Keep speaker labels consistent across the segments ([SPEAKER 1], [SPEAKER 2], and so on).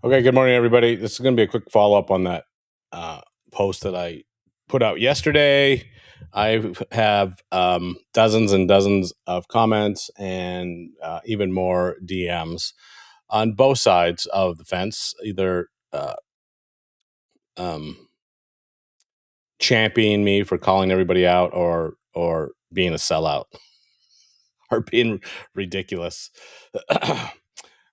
[SPEAKER 1] Okay, good morning, everybody. This is going to be a quick follow up on that post that I put out yesterday. I have dozens and dozens of comments and even more DMs on both sides of the fence, either um, championing me for calling everybody out or being a sellout or being ridiculous.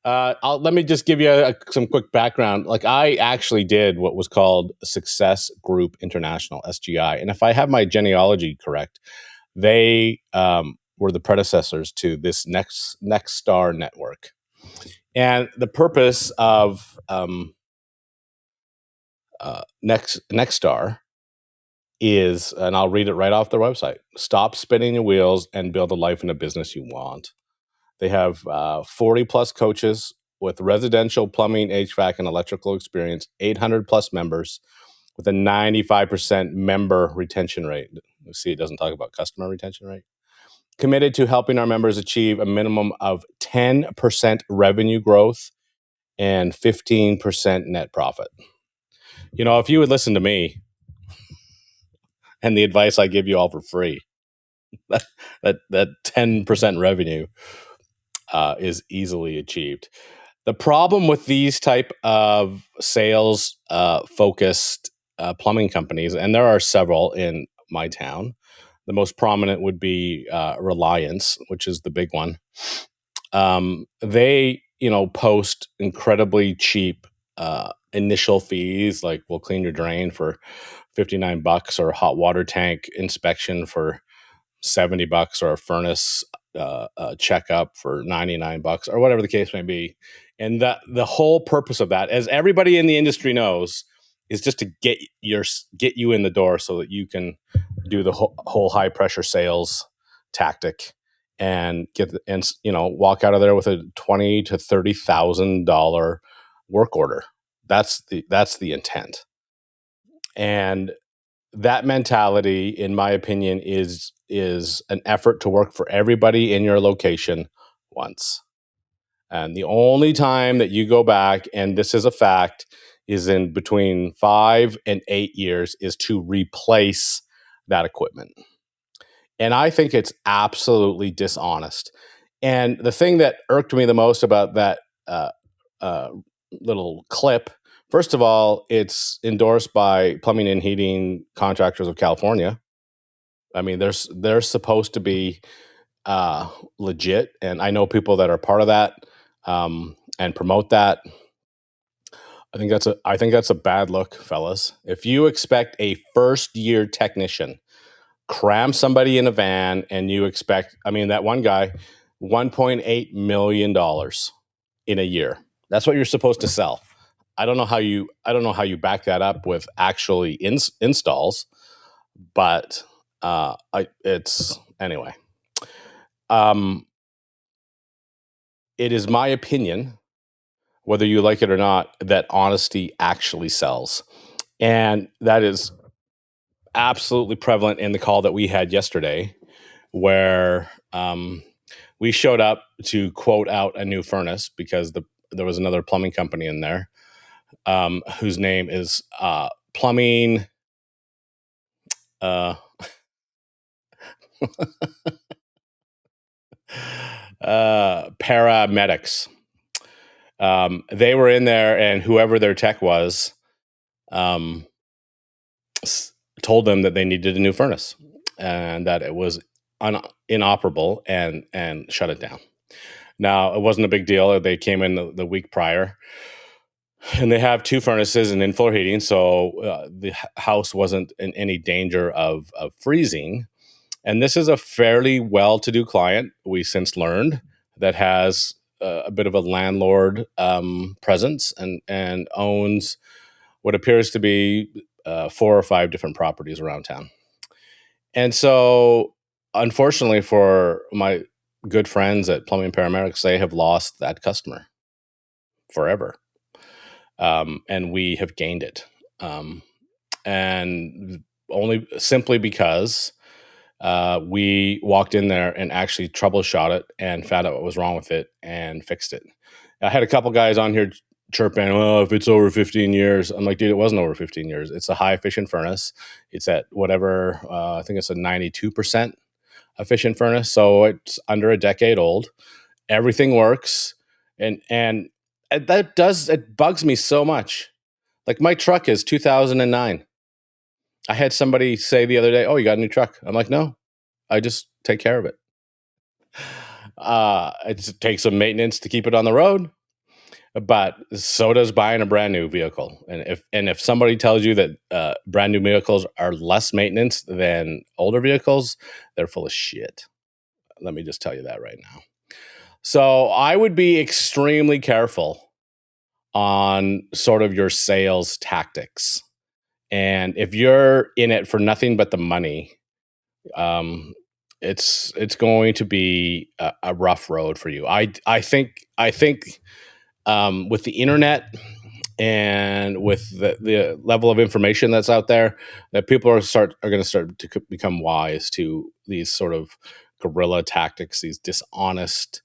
[SPEAKER 1] Let me just give you some quick background. Like, I actually did what was called Success Group International, SGI. And if I have my genealogy correct, they were the predecessors to this Next Star network. And the purpose of Next Star is, and I'll read it right off their website: stop spinning your wheels and build a life and a business you want. They have 40 plus coaches with residential plumbing, HVAC, and electrical experience, 800 plus members with a 95% member retention rate. You see, it doesn't talk about customer retention rate. Committed to helping our members achieve a minimum of 10% revenue growth and 15% net profit. You know, if you would listen to me and the advice I give you all for free, that 10% revenue is easily achieved. The problem with these type of sales focused plumbing companies, and there are several in my town, the most prominent would be Reliance, which is the big one. They, post incredibly cheap initial fees, like we'll clean your drain for $59, or a hot water tank inspection for $70, or a furnace checkup for $99, or whatever the case may be. And the whole purpose of that, as everybody in the industry knows, is just to get you in the door so that you can do the whole high pressure sales tactic and walk out of there with a $20,000 to $30,000 work order. That's the intent. And that mentality, in my opinion, is an effort to work for everybody in your location once. And the only time that you go back, and this is a fact, is in between 5 and 8 years, is to replace that equipment. And I think it's absolutely dishonest. And the thing that irked me the most about that uh, little clip, first of all, it's endorsed by Plumbing and Heating Contractors of California. I mean, they're supposed to be legit, and I know people that are part of that and promote that. I think that's a bad look, fellas. If you expect a first year technician cram somebody in a van and you expect, I mean, that one guy, $1.8 million in a year. That's what you're supposed to sell. I don't know how you back that up with actually installs, but it's anyway. It is my opinion, whether you like it or not, that honesty actually sells. And that is absolutely prevalent in the call that we had yesterday, where we showed up to quote out a new furnace because there was another plumbing company in there whose name is Plumbing Paramedics. They were in there, and whoever their tech was told them that they needed a new furnace and that it was inoperable, and shut it down. Now, it wasn't a big deal. They came in the week prior, and they have 2 furnaces and in-floor heating, so the house wasn't in any danger of freezing. And this is a fairly well-to-do client, we since learned, that has a bit of a landlord presence and owns what appears to be 4 or 5 different properties around town. And so, unfortunately for my good friends at Plumbing Paramedics, they have lost that customer forever. And we have gained it. And only simply because we walked in there and actually troubleshot it and found out what was wrong with it and fixed it. I had a couple guys on here chirping, oh, if it's over 15 years. I'm like, dude, it wasn't over 15 years. It's a high efficient furnace. It's at whatever, I think it's a 92% efficient furnace. So it's under a decade old. Everything works. And it bugs me so much. Like my truck is 2009. I had somebody say the other day, oh, you got a new truck. I'm like, no, I just take care of it. It takes some maintenance to keep it on the road, but so does buying a brand new vehicle. And if somebody tells you that brand new vehicles are less maintenance than older vehicles, they're full of shit. Let me just tell you that right now. So I would be extremely careful on sort of your sales tactics. And if you're in it for nothing but the money, it's going to be a rough road for you. I think with the internet and with the level of information that's out there, that people are going to start to become wise to these sort of guerrilla tactics, these dishonest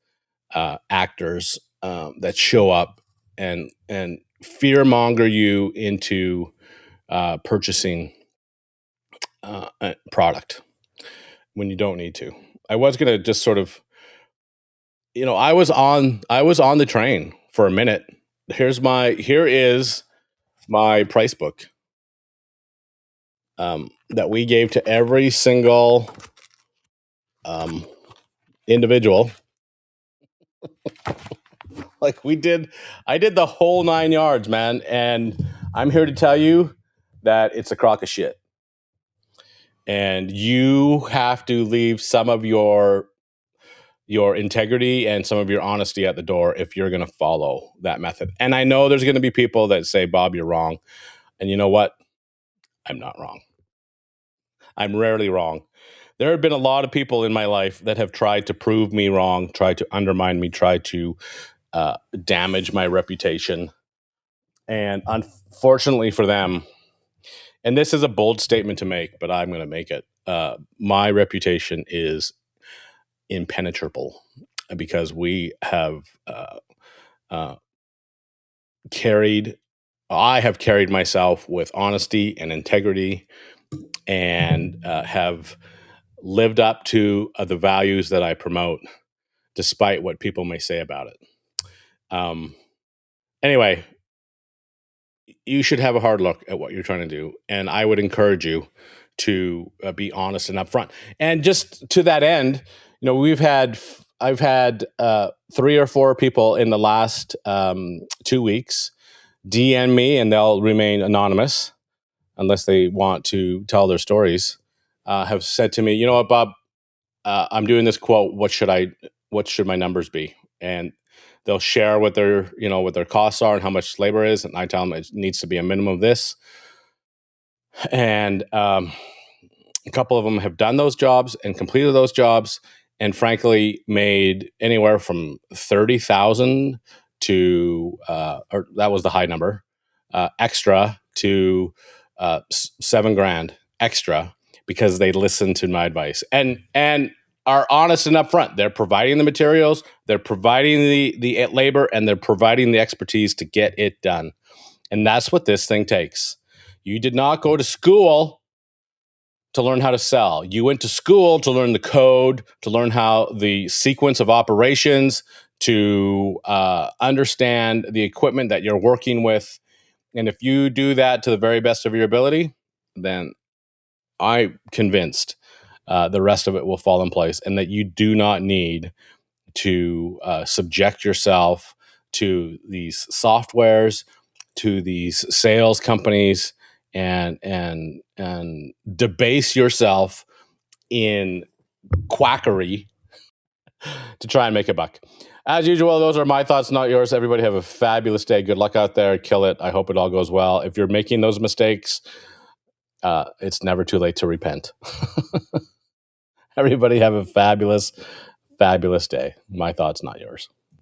[SPEAKER 1] actors that show up and fear monger you into purchasing a product when you don't need to. I was going to just sort of, I was on the train for a minute. Here is my price book that we gave to every single individual. Like I did the whole 9 yards, man. And I'm here to tell you that it's a crock of shit. And you have to leave some of your integrity and some of your honesty at the door if you're going to follow that method. And I know there's going to be people that say, Bob, you're wrong. And you know what? I'm not wrong. I'm rarely wrong. There have been a lot of people in my life that have tried to prove me wrong, tried to undermine me, tried to damage my reputation. And unfortunately for them, and this is a bold statement to make, but I'm going to make it. My reputation is impenetrable because we have I have carried myself with honesty and integrity and have lived up to the values that I promote, despite what people may say about it. Anyway, you should have a hard look at what you're trying to do. And I would encourage you to be honest and upfront. And just to that end, I've had 3 or 4 people in the last 2 weeks DM me, and they'll remain anonymous unless they want to tell their stories, have said to me, you know what, Bob, I'm doing this quote. What should my numbers be? And they'll share what their costs are and how much labor is. And I tell them it needs to be a minimum of this. And a couple of them have done those jobs and completed those jobs, and frankly made anywhere from 30,000 to, or that was the high number, extra to $7,000 extra because they listened to my advice and are honest and upfront. They're providing the materials, they're providing the labor, and they're providing the expertise to get it done. And that's what this thing takes. You did not go to school to learn how to sell. You went to school to learn the code, to learn how the sequence of operations, to understand the equipment that you're working with. And if you do that to the very best of your ability, then I'm convinced the rest of it will fall in place, and that you do not need to subject yourself to these softwares, to these sales companies, and debase yourself in quackery to try and make a buck. As usual, those are my thoughts, not yours. Everybody have a fabulous day. Good luck out there. Kill it. I hope it all goes well. If you're making those mistakes, it's never too late to repent. Everybody have a fabulous, fabulous day. My thoughts, not yours.